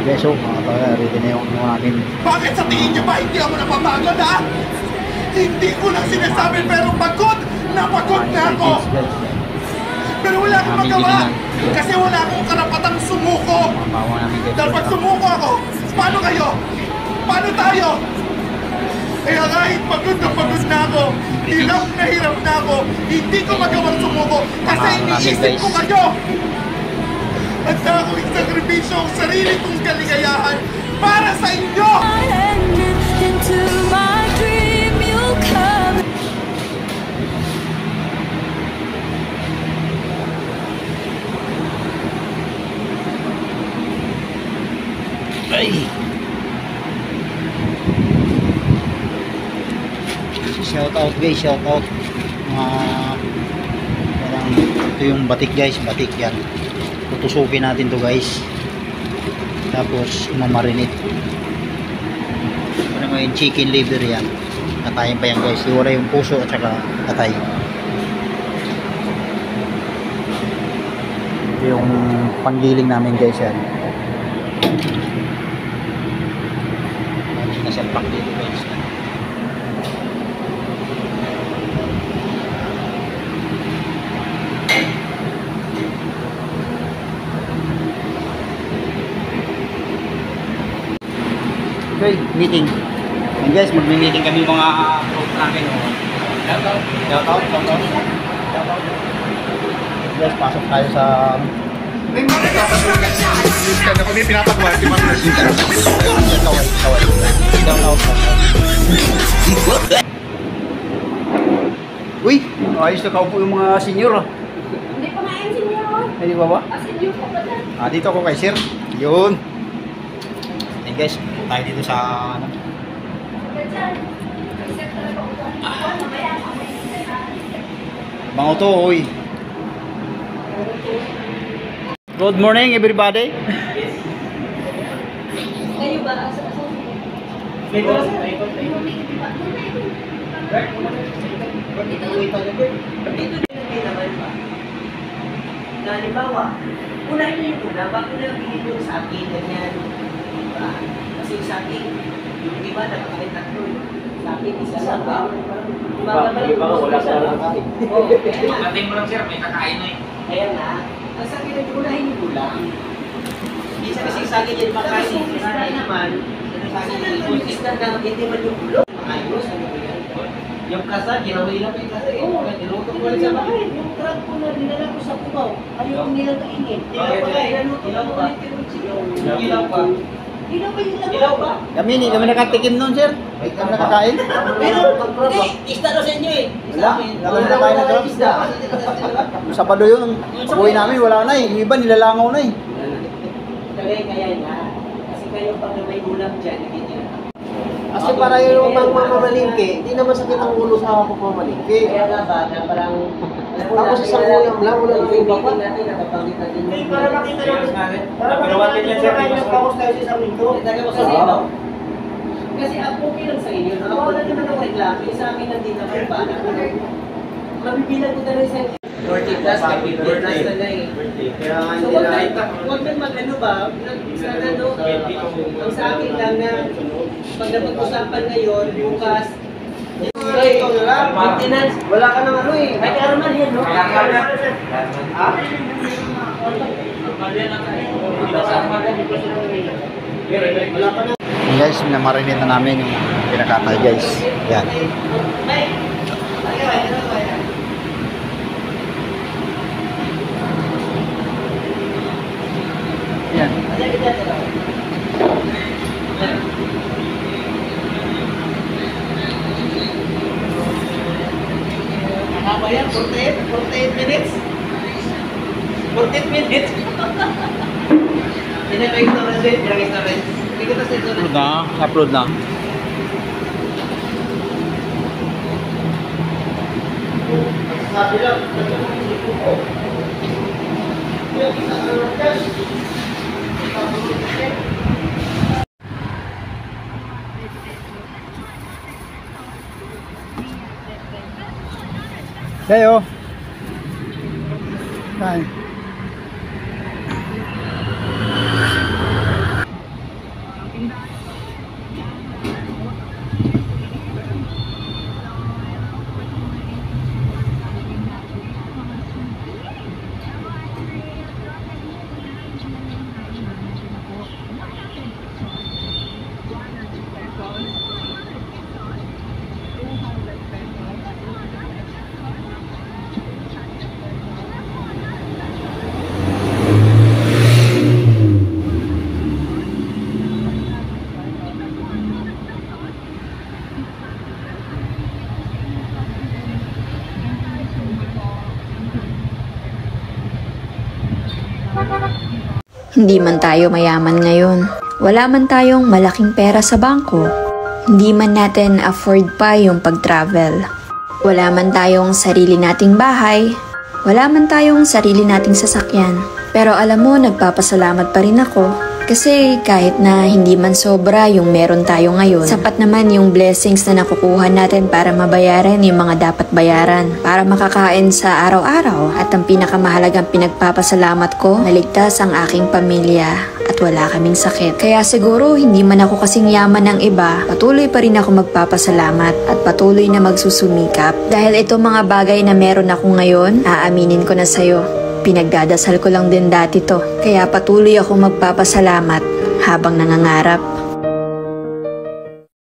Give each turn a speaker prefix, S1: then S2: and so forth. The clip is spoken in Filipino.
S1: Guys, so ready na yung namin.
S2: Bakit sa tingin niyo ba hindi ako napapagod, ha? Hindi ko lang sinasabi pero pagod na ako. Pero wala akong magawa kasi wala akong karapatang sumuko. Dahil pag sumuko ako, paano kayo? Paano tayo? Kaya kahit pagod na ako, hirap na ako, hindi ko magawang sumuko kasi iniisip ko kayo. At akong isakripisyo ang sarili kong kaligayahan para sa inyo!
S1: Ay! Shout out guys, shout out. Parang ito yung batik guys, batik yan. Tutusukin natin to guys. Tapos mamarinate. Ano mo yung chicken liver yan. Katayin pa yan guys. Iwala yung puso at saka katay. Ito yung panggiling namin guys yan. Nasalpak dito guys. Okay, meeting. And guys, mag-meeting kami mga group namin. Shout out. Guys, pasok tayo sa...
S2: May mga kapatid ako may pinapagawa si Ma'am Rashida.
S1: Uy, ayos na kaupo yung mga senior.
S3: Hindi pa nga yung senior.
S1: Hindi ba ba?
S3: Senior pa pala.
S1: Dito ako kay sir. Yun. And guys, tayo dito sa ano. Bango to, uy. Good morning everybody.
S3: Kayo ba?
S4: Dito din naman pa. Na halimbawa, unahin niyo yung una, bago na bigyan yung sa akin, ganyan. Diba? Kasi sa akin, yung iba nakakain tatlo. Sa akin, isa lang ba? Iba wala sa lang kain. Oo, kaya nga.
S5: Pagdating mo lang sir, may kakain na eh.
S4: Kaya nga, ang sa akin, unahin yung ulam. Isa kasi sa akin yan makain, kasi naman, sa akin yung isda na hindi man yung ulo. Ayos, ano ba yan? Yung kasa, ginawin lang yung kasa. Oo, niluto ko lang sa bahay. Yung truck ko na dinala ko sa Cubao, ayaw nilang kainin. Ilaw pa kayo, ilaw pa. Ilaw pa. Ilaw pa yung ilaw pa.
S1: Kami nakatikim nun sir. Kami nakakain.
S4: Pero, isda daw sa inyo eh.
S1: Wala, kami nakakain na doon.
S4: Isda.
S1: Sabado yun, pag-uwi namin wala na eh. Yung iba nilalangaw na eh.
S4: Kaya nga, kasi kayo pag may ulam dyan, nakikita.
S6: Kasi para yung mamalingke, hindi naman sakit ang ulo sa pagmamalingke.
S4: Kaya nga ba, na parang...
S6: Tapos isang ulam lang, wala nang iba pa.
S4: Hindi,
S6: para makita natin. Para makita natin kayo nagpakos tayo sa isang minto.
S4: Taga mo sa libaw. Kasi ako okay lang sa inyo. Nakawala naman ang reklamo. Yung sa amin nandito naman ba? Mabibilang ko talaga sa 40 plus, 50 plus na na eh.
S6: Kaya nga
S4: So
S6: hindi
S4: huwag nang mag-ano ba? Sa ano, ang sa akin lang na pag napag-usapan ngayon, bukas,
S6: ikaw na lang.
S4: maintenance,
S6: Wala ka nang ano eh.
S4: ay karoon yan, no?
S6: Ha? Wala ka nang...
S1: Guys, minamarinate na namin yung pinakatay guys. Yan. Yan.
S4: Mahaba yan, 48 minutes. 48 minutes. Pinag-restaurant din, pinag-restaurant. Hindi ko na sa ito na.
S1: Upload na.
S6: Sabi lang,
S1: Kayo. Kain.
S5: Hindi man tayo mayaman ngayon, wala man tayong malaking pera sa bangko, hindi man natin afford pa yung pag-travel, wala man tayong sarili nating bahay, wala man tayong sarili nating sasakyan. Pero alam mo, nagpapasalamat pa rin ako. Kasi kahit na hindi man sobra yung meron tayo ngayon, sapat naman yung blessings na nakukuha natin para mabayaran yung mga dapat bayaran, para makakain sa araw-araw. At ang pinakamahalagang pinagpapasalamat ko, naligtas ang aking pamilya at wala kaming sakit. Kaya siguro hindi man ako kasing yaman ng iba, patuloy pa rin ako magpapasalamat at patuloy na magsusumikap. Dahil ito mga bagay na meron ako ngayon, aaminin ko na sa'yo. Pinagdadasal ko lang din dati to. Kaya patuloy ako magpapasalamat habang nangangarap.